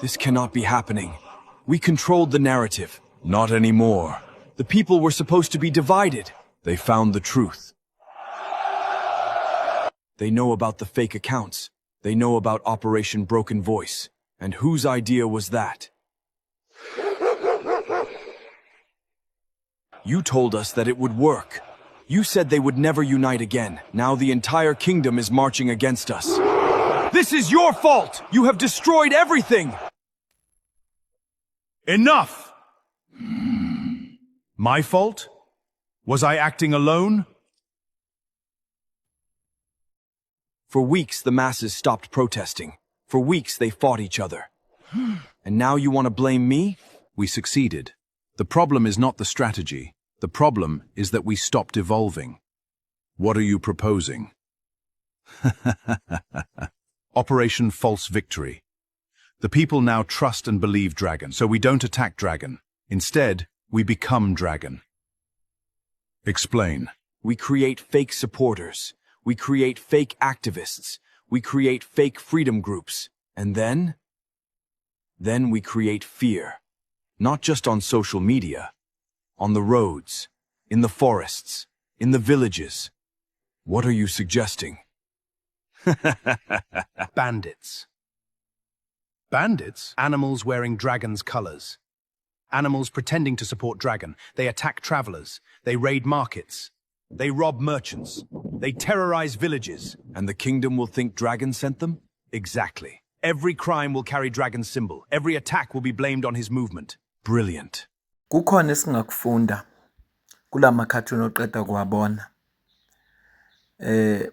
This cannot be happening. We controlled the narrative. Not anymore. The people were supposed to be divided. They found the truth. They know about the fake accounts. They know about Operation Broken Voice. And whose idea was that? You told us that it would work. You said they would never unite again. Now the entire kingdom is marching against us. This is your fault! You have destroyed everything! Enough! My fault? Was I acting alone? For weeks, the masses stopped protesting. For weeks, they fought each other. And now you want to blame me? We succeeded. The problem is not the strategy. The problem is that we stopped evolving. What are you proposing? Operation False Victory. The people now trust and believe Dragon, so we don't attack Dragon. Instead, we become Dragon. Explain. We create fake supporters. We create fake activists. We create fake freedom groups. And then we create fear. Not just on social media. On the roads. In the forests. In the villages. What are you suggesting? Bandits. Bandits? Animals wearing Dragon's colors. Animals pretending to support Dragon. They attack travelers. They raid markets. They rob merchants. They terrorize villages. And the kingdom will think Dragon sent them? Exactly. Every crime will carry Dragon's symbol. Every attack will be blamed on his movement. Brilliant. Kukhona esingakufunda kulama cartoon oqeda kuwabona.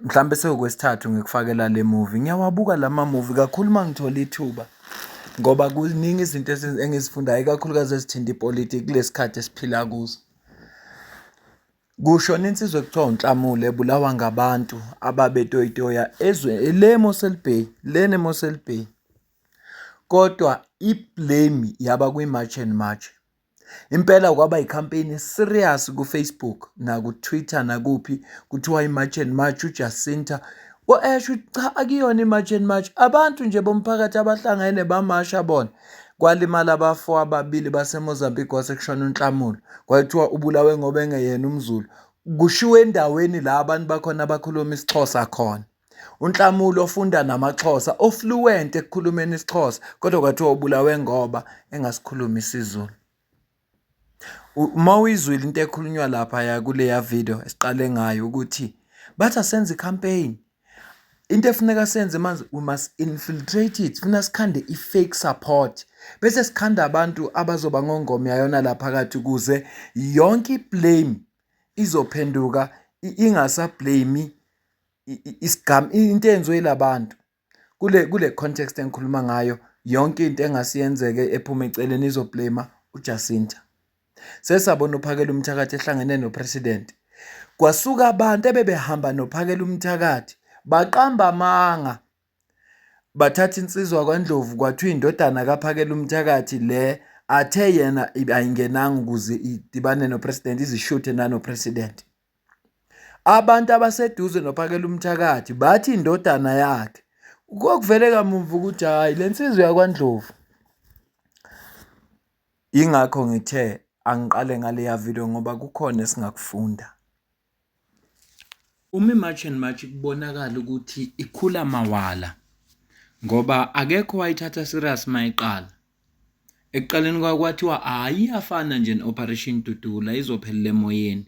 Mhlambe sekukwesithathu ngikufakela le movie. Ngiyawabuka lama movie kakhulu mangithola ithuba. Ngoba kuningi izinto engizifundayo kakhulukazi ezithinta ipolitiki kulesikhathi esiphila kuso. Kusho insizwe ekuthiwa uNhlamulo ebulawa ngabantu ababetoyitoya ezwe le Mosel Bay, lene Mosel Bay. Kodwa iblame yaba kwi-March and March. Impela kwaba icampaign serious ku Facebook na ku Twitter nakuphi kuthiwa i-March and March uJacinta esho cha akuyona i-March and March abantu nje bomphakathi abahlangene bamasha bona kwalimala abafo ababili baseMozambique wasekushona uNhlamulo kwathiwa ubulawe ngoba engeyena umZulu kushiwe endaweni la abantu bakhona abakhuluma isiXhosa khona. uNhlamulo ofunda namaXhosa ofluent ekukhulumeni isiXhosa kodwa kwathiwa ubulawe ngoba engasikhuluma isiZulu. Uma uyizwile into ekhulunywa lapha ya kuleya video esiqale ngayo ukuthi bathi asenze icampaign. Into efuneka senze manje we must infiltrate it. Funa sikhande i-fake support. Bese sikhanda abantu abazoba ngongoma yayona lapha phakathi kuze yonke iblame izophenduka ingasa-blame isigama into enziwe labantu. Kule context engikhuluma ngayo yonke into engasiyenzeke ephuma eceleni izoblame uJacinta. Sesabona uPhakela uMthakathi ehlangene nopresident. Kwasuka abantu ebebehamba noPhakela uMthakathi baqamba amanga. Bathatha insizwa kwaNdlovu kwathiwa indodana kaPhakela uMthakathi le athe yena ayingenanga ukuze idibane nopresident izishuthe nanopresident. Abantu abaseduze noPhakela uMthakathi bathi indodana yakhe. Kokuvele kamuva ukuthi hayi lensizwe yakwaNdlovu. Ingakho ngithe angiqale ngale video ngoba kukhona esingakufunda. iMarch and March kubonakala ukuthi ikhula mawala ngoba akekho wayithatha serious mayiqala. Ekuqaleni kwathiwa ayiyafana nje neOperation Dudula izophelele emoyeni.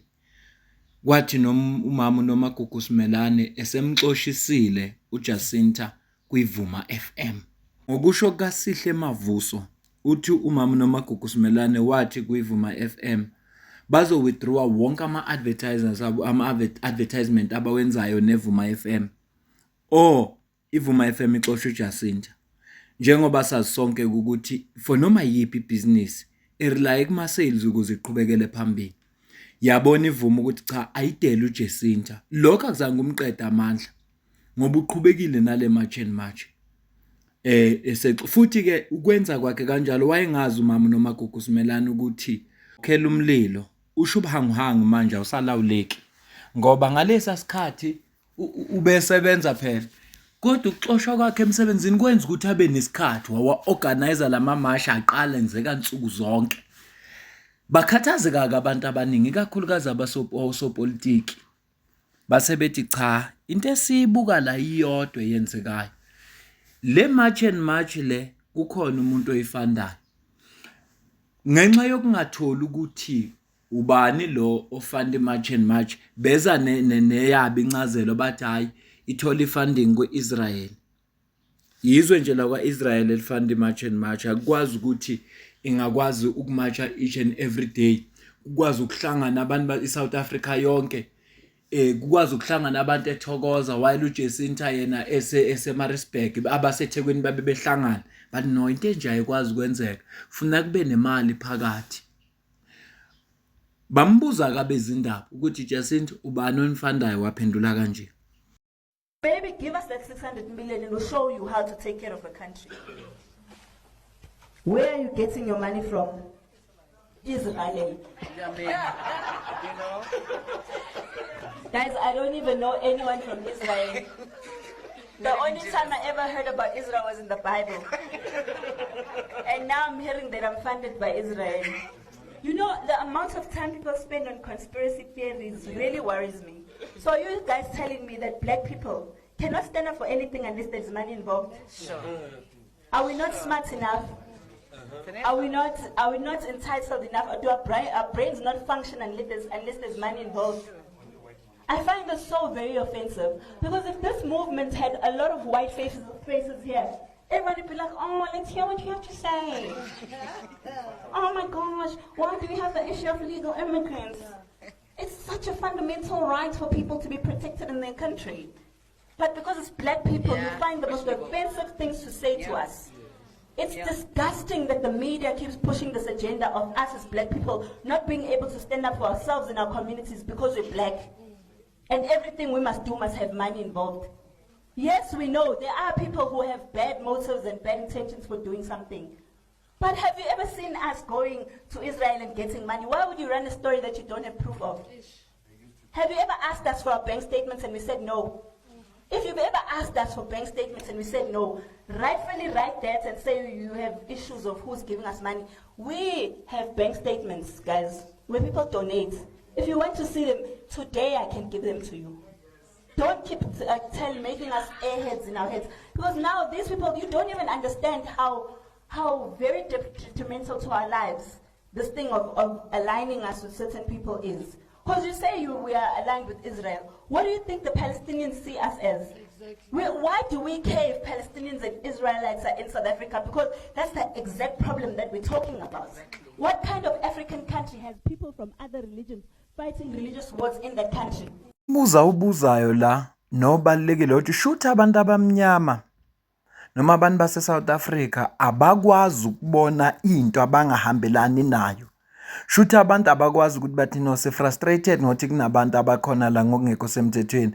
Kwathi umama uNomagugu Simelane esemxoshisile uJacinta kuiVuma FM. Ngokusho kukaSihle Mavuso uthi umama uNomagugu Simelane wathi kuiVuma FM bazo withdraw wonke ama-advertisers ama-advertisement abawenzayo neVuma FM. iVuma FM ixosha uJacinta. Njengoba sazi sonke ukuthi for noma yipi business irely kuma sales ukuze iqhubekele phambili. Yabona iVuma ukuthi cha ayidele uJacinta. Lokho akuzange umqeda amandla ngoba uqhubekile nale March and March. Futhi ke ukwenza kwakhe kanjalo wayengazi umama uNomagugu Simelane ukuthi khela umlilo usho ubuhanguhangu manje awusalawuleki ngoba ngalesa sikhathi ubesebenza phela Kodwa ukuxoshwa kwakhe emsebenzini kwenza ukuthi abe nesikhathi wawa-organizer lamamasha aqala enzeka nsuku zonke. Bakhathazeka-ke abantu abaningi ikakhulukazi osopolitiki. Base bethi cha, into esiyibuka la iyodwa eyenzekayo. Le March and March le kukhona umuntu oyifandayo. Ngenxa yokungatholi ukuthi ubani lo ofanda iMarch and March beza neyabi incazelo bathi hayi ithola ifunding kweIsrael. Yizwe nje la kwaIsrael elifanda iMarch and March akwazi ukuthi ingakwazi ukumarcha each and every day. Ukwazi ukuhlangana abantu eSouth Africa yonke. Kukwazi ukuhlangana abantu ethokoza while uJacinta yena eseMaritzburg abaseThekwini babe behlangana. But no, into enje ayikwazi kwenzeka. Funa kube nemali phakathi. Bambuza kabezindaba ukuthi Jacinta ubani onifandayo waphendula kanje. Baby, give us that 600 million and we'll show you how to take care of a country. Where are you getting your money from? Israel. Guys, I don't even know anyone from Israel. The only time I ever heard about Israel was in the Bible. And now I'm hearing that I'm funded by Israel. You know, the amount of time people spend on conspiracy theories really worries me. So you guys telling me that black people cannot stand up for anything unless there's money involved? Sure. Are we not smart enough? Are we not entitled enough? Or do our brains not function unless there's money involved? I find this so very offensive, because if this movement had a lot of white faces here, everyone would be like, oh, let's hear what you have to say. Oh my gosh, why do we have the issue of illegal immigrants? It's such a fundamental right for people to be protected in their country. But because it's black people, you find the most offensive things to say to us. It's disgusting that the media keeps pushing this agenda of us as black people not being able to stand up for ourselves in our communities because we're black. And everything we must do must have money involved. Yes, we know there are people who have bad motives and bad intentions for doing something. But have you ever seen us going to Israel and getting money? Why would you run a story that you don't have proof of? Have you ever asked us for our bank statements and we said no? If you've ever asked us for bank statements and we said no, rightfully write that and say you have issues of who's giving us money. We have bank statements, guys, where people donate. If you want to see them, today I can give them to you. Don't keep making us airheads in our heads. Because now these people, you don't even understand how very detrimental to our lives this thing of aligning us with certain people is. Because you say we are aligned with Israel. What do you think the Palestinians see us as? Exactly. Why do we care if Palestinians and Israelites are in South Africa? Because that's the exact problem that we're talking about. Exactly. What kind of African country has people from other religions fighting religious wars in that country? Ubuzayo la nobalekile ukuthi shoot abantu abamnyama noma abantu base South Africa abakwazi ukubona into abangahambelani nayo. Shoot abantu abakwazi ukuthi bathi no se frustrated ngothi kunabantu abakhona la ngokungekho semthethweni.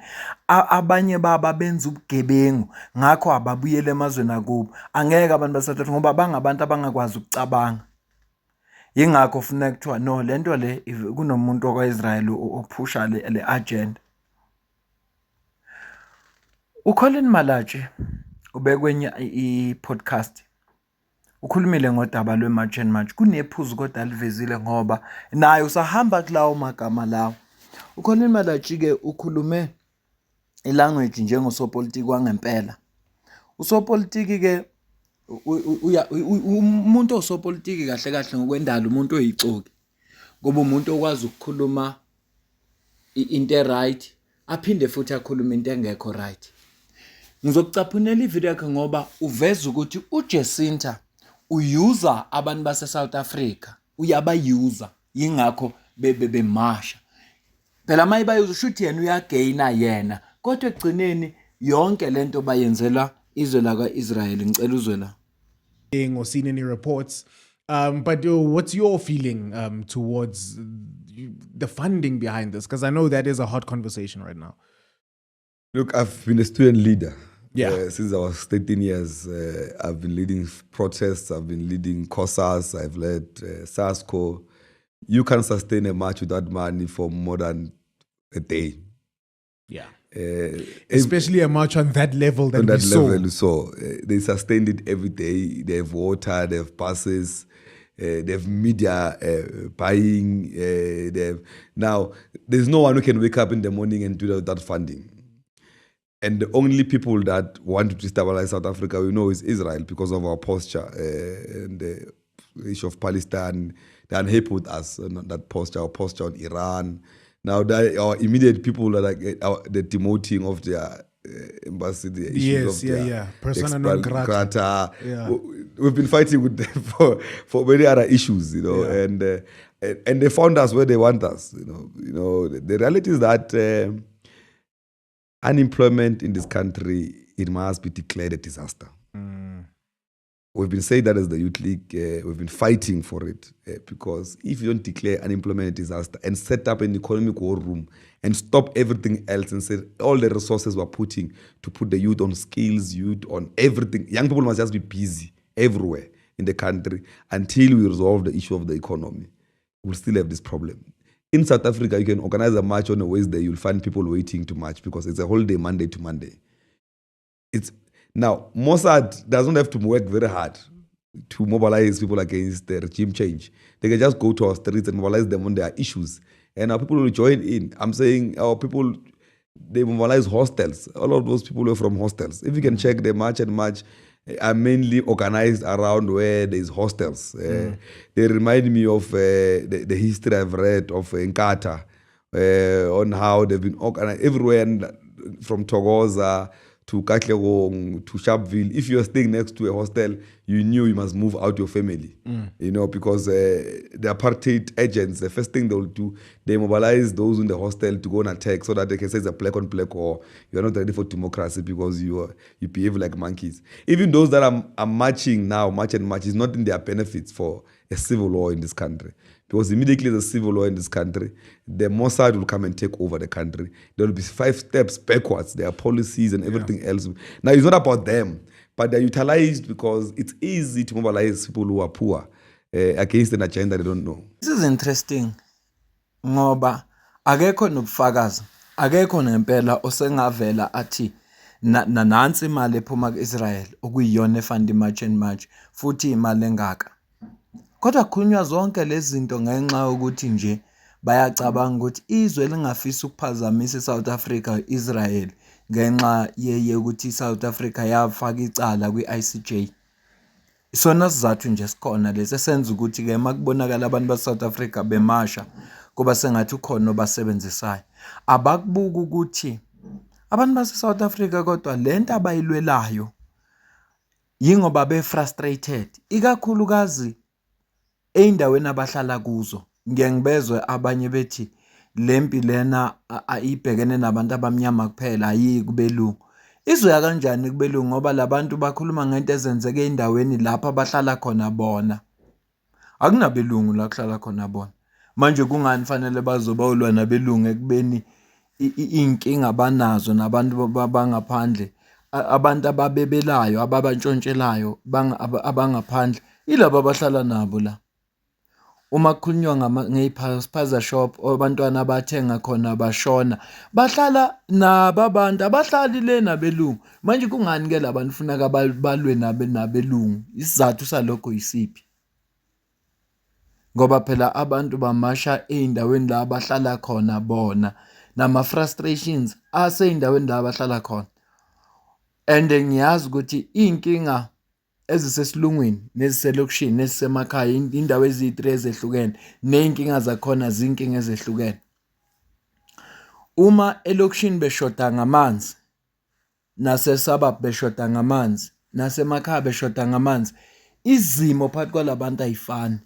Abanye baba benza ubugebengu ngakho ababuyele emazweni akubo. Angeke abantu base South Africa ngoba bangabantu abangakwazi ukucabanga. Yingakho ufuna kuthiwa no lento le kunomuntu okwaIsrael ophusha le agenda. uColin Malachi ubekwenye i-podcast ukhulumile ngodaba lweMarch and March. Kunephuzu kodwa alivezile ngoba naye usahamba kulawo magama lawo. uColin Malachi ke ukhulume ilanguage njengosopolitiki wangempela. Usopolitiki ke umuntu osopolitiki kahle kahle ngokwendalo umuntu oyixoki. Ngoba umuntu okwazi ukukhuluma into right aphinde futhi akhuluma into engekho right. Ngizokucaphunela ivideo yakhe ngoba uveza ukuthi uJacinta uyuza abantu base South Africa, uyabayuza yingakho bemasha. Phela mayibayuza ushuthi yena uyagaina yena, kodwa egcineni yonke lento bayenzela izwe la kwaIsrael. Ngicela uzwe la. Or seen any reports, but what's your feeling towards the funding behind this? Because I know that is a hot conversation right now. Look, I've been a student leader. Yeah. Since I was 13 years, I've been leading protests, I've been leading COSAS, I've led SASCO. You can sustain a march without money for more than a day. Yeah. Especially a march on that level that on we that saw. level. So they sustained it every day. They have water, they have buses, they have media buying. Now, there's no one who can wake up in the morning and do that funding. And the only people that want to destabilize South Africa, we know, is Israel because of our posture and the issue of Palestine. They're unhappy with us, that posture, our posture on Iran. Now, our immediate people are like the demoting of their embassy, the issues of their persona non grata. Yeah. We've been fighting with them for many other issues, and they found us where they want us. The reality is that unemployment in this country, it must be declared a disaster. We've been saying that as the Youth League. We've been fighting for it because if you don't declare unemployment a disaster and set up an economic war room and stop everything else and say all the resources we're putting to put the youth on skills, youth on everything, young people must just be busy everywhere in the country until we resolve the issue of the economy. We'll still have this problem. In South Africa, you can organize a march on a Wednesday, you'll find people waiting to march because it's a holiday Monday to Monday. Now, Mossad doesn't have to work very hard to mobilize people against the regime change. They can just go to our streets and mobilize them on their issues. And our people will join in. I'm saying our people, they mobilize hostels. All of those people are from hostels. If you can check, the march and march are mainly organized around where there's hostels. They remind me of the history I've read of Nkata, on how they've been organized everywhere, from Togoza to Katlehong to Sharpeville. If you're staying next to a hostel, you knew you must move out your family, because the apartheid agents, the first thing they will do, they mobilize those in the hostel to go and attack so that they can say it's a black on black or you're not ready for democracy because you behave like monkeys. Even those that are marching now, march and march, is not in their benefits for a civil law in this country. Because immediately there's civil law in this country, the Mossad will come and take over the country. There will be 5 steps backwards. There are policies and everything else. Now, it's not about them, but they're utilized because it's easy to mobilize people who are poor against an agenda they don't know. This is interesting. Ngoba akekho nobufakazi, akekho ngempela osengavela athi nansi imali ephuma ku-Israel okuyiyona efanda imarch and march futhi imali engaka. Kodwa kukhulunywa zonke lezi zinto ngenxa yokuthi nje bayacabanga ukuthi izwe lingafisa ukuphazamisa iSouth Africa Israel ngenxa yokuthi iSouth Africa yafaka icala kwi-ICJ. Isona sizathu nje sikhona lesi esenza ukuthi ke makubonakala abantu baseSouth Africa bemasha kuba sengathi ukhona obasebenzisayo. Abakubuka ukuthi abantu baseSouth Africa kodwa lento abayilwelayo yingoba be-frustrated, ikakhulukazi eindaweni abahlala kuzo. Ngiyangibezwe abanye bethi lempi lena ayibhekene nabantu abamnyama kuphela, ayi kubelungu. Izoya kanjani kubelungu ngoba labantu bakhuluma ngento ezenzeke endaweni lapha abahlala khona bona. Akunabelungu la kuhlala khona bona. Manje kungani fanele bazobawulwa nabelungu ekubeni inkinga banazo nabantu bangaphandle, abantu ababebelayo, ababantshontshelayo abangaphandle, ilabo abahlala nabo la. Uma kukhulunywa ngey'paza shop abantwana abathenga khona bashona, bahlala nabo abantu abahlali le nabelungu. Manje kungani ke labantu funeka balwe nabelungu? Isizathu salokho yisiphi? Ngoba phela abantu bamasha ey'ndaweni la abahlala khona bona nama-frustrations asey'ndaweni la abahlala khona. And ngiyazi ukuthi iy'nkinga ezisesilungwini neziselokishini nezisemakhaya indawo eziyi-3 ezehlukene ney'nkinga zakhona zinkinga ezehlukene. Uma elokishini beshoda ngamanzi, nase-suburb beshoda ngamanzi, nasemakhaya beshoda ngamanzi, izimo phakathi kwalabantu ayifani.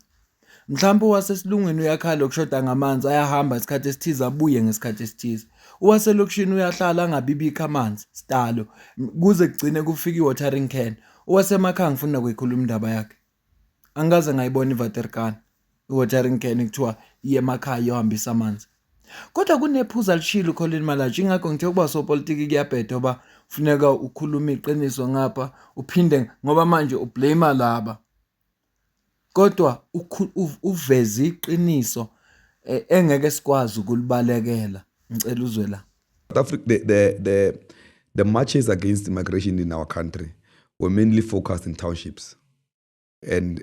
Mhlawumbe owasesilungwini uyakhala ukushoda ngamanzi, ayahamba isikhathi esithize abuye ngesikhathi esithize. Owaselokishini uyahlala angabibikho amanzi sitalo kuze kugcine kufika i-watering can. Owasemakhaya ngifuna kuyikhuluma indaba yakhe. Angikaze ngayibona iVaterkan i-watering can kuthiwa iye emakhaya yohambisa amanzi. Kodwa kunephuzu alishilo Colin Malachi, ingakho ngithe ukuba sopolitiki kuyabheda oba funeka ukhuluma iqiniso ngapha uphinde ngoba manje ublame laba. Kodwa uveze iqiniso engeke sikwazi ukulibalekela. Ngicela uzwe la. Africa, the marches against immigration in our country were mainly focused in townships and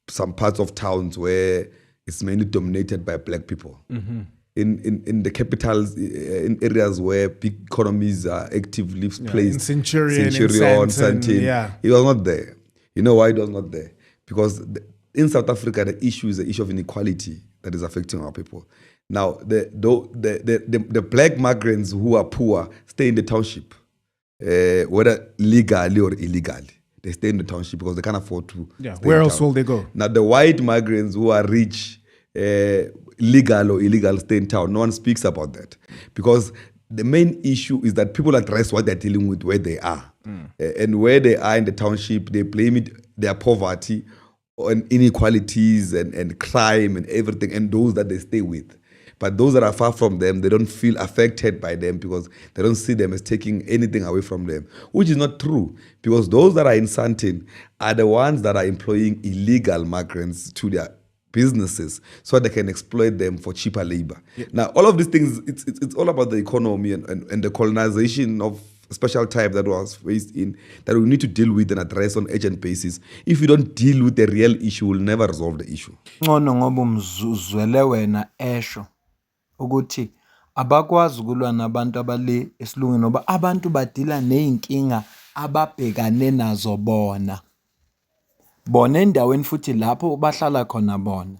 some parts of towns where it's mainly dominated by black people. In the capitals, in areas where big economies are actively placed, in Centurion, in Centurion, Sandton, Sandton, yeah. it was not there. You know why it was not there? Because in South Africa, the issue is the issue of inequality that is affecting our people. Now, the black migrants who are poor stay in the township, whether legally or illegally. They stay in the township because they can't afford to. Yeah, stay where in else town. will they go? Now, the white migrants who are rich, legal or illegal, stay in town. No one speaks about that because the main issue is that people address what they're dealing with where they are. And where they are in the township, they blame it, their poverty, on inequalities and crime and everything, and those that they stay with. But those that are far from them, they don't feel affected by them because they don't see them as taking anything away from them, which is not true because those that are in Sandton are the ones that are employing illegal migrants to their businesses so they can exploit them for cheaper labor. Now, all of these things, it's all about the economy and the colonization of special type that was faced in, that we need to deal with and address on urgent basis. If you don't deal with the real issue, we'll never resolve the issue. Ngono ngoba umzuzwele wena esho ukuthi abakwazi ukulwa nabantu abale esilungwini ngoba abantu badila ney'nkinga ababhekane nazo bona endaweni futhi lapho bahlala khona bona.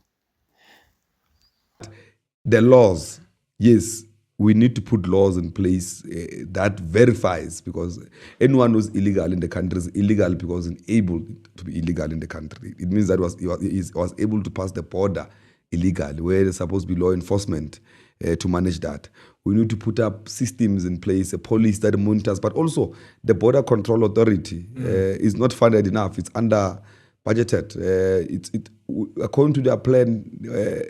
The laws, yes, we need to put laws in place that verifies, because anyone who's illegal in the country is illegal because he's able to be illegal in the country. It means that he was able to pass the border illegally, where there's supposed to be law enforcement to manage that. We need to put up systems in place, a police that monitors, but also the Border Control Authority is not funded enough. It's under budgeted. According to their plan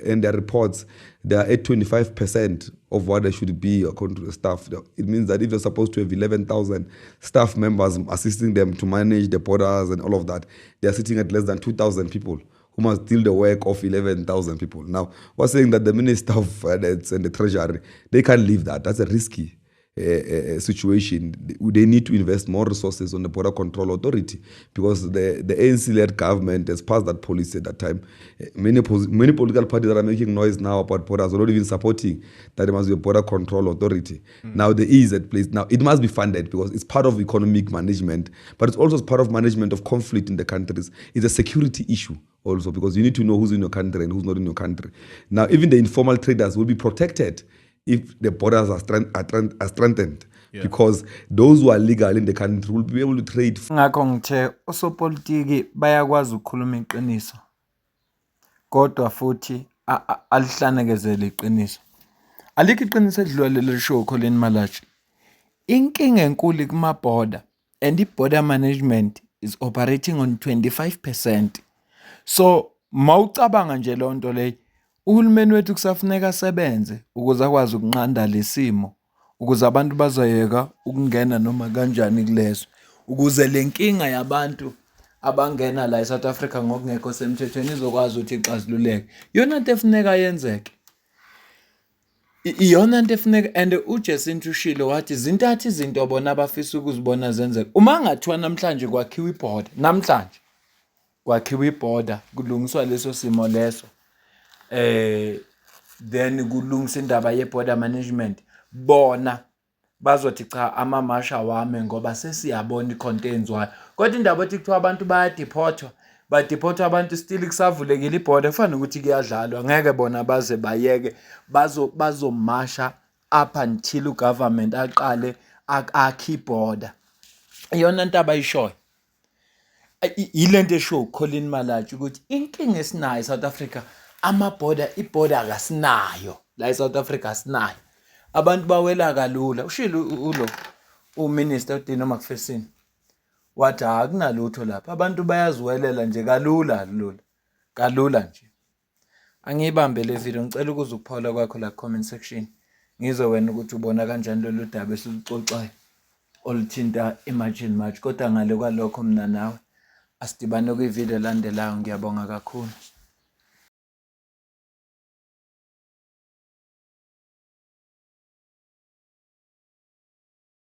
and their reports, they are at 25% of what they should be according to the staff. It means that if you're supposed to have 11,000 staff members assisting them to manage the borders and all of that, they are sitting at less than 2,000 people who must deal the work of 11,000 people. Now, we're saying that the Minister of Finance and the Treasury, they can't leave that. That's a risky situation. They need to invest more resources on the Border Control Authority because the ANC-led government has passed that policy at that time. Many political parties that are making noise now about borders are not even supporting that there must be a Border Control Authority. Now there is at place. Now it must be funded because it's part of economic management, but it's also part of management of conflict in the countries. It's a security issue also because you need to know who's in your country and who's not in your country. Now even the informal traders will be protected if the borders are strengthened, because those who are legal in the country will be able to trade. Ngakho ngithe osopolitiki bayakwazi ukukhuluma iqiniso kodwa futhi alihlanezele iqiniso. Alikho iqiniso edlule lesho Colin Malachi. Inkinga enkulu kuma border and border management is operating on 25%. So mawucabanga nje lonto leyo, uhulumeni wethu kusafuneka asebenze ukuze akwazi ukunqanda lesimo, ukuze abantu bazoyeka ukungena noma kanjani kulezo, ukuze lenkinga yabantu abangena la eSouth Africa ngokungekho semthethweni izokwazi ukuthi ixazululeke. Yona into efuneka yenzeke. Iyona into efuneka, and uJacinta ushilo wathi zintathu izinto bona abafisa ukuzibona zenzeka. Uma ngathiwa namhlanje kwakhiwa iborder, namhlanje kwakhiwa iborder kulungiswa leso simo leso. Then kulungisa indaba ye-border management, bona bazothi cha amamasha wami ngoba sesiyabona i-contains wayo. Kodwa indaba ethi kuthiwa abantu badeportwa abantu still kusavulekile ibhoda, kufanele ukuthi kuyadlalwa. Ngeke bona baze bayeke bazomasha up until ugovernment aqale akhe ibhoda. Iyona into abayishoyo. Ilento esho Colin Malachi ukuthi inkinga esinayo eSouth Africa, ibhoda akasinayo la eSouth Africa asinayo. Abantu bawela kalula. Ushilo uminister uDino Macpherson wathi akunalutho lapha. Abantu bayaziwelela nje kalula nje. Angiyibambe le video, ngicela ukuze ukuphola kwakho la comment section. Ngizwe wena ukuthi ubona kanjani lolu daba esiluxoxayo oluthinta imagine match. Kodwa ngale kwalokho mina nawe asidibane kwivideo elandelayo. Ngiyabonga kakhulu.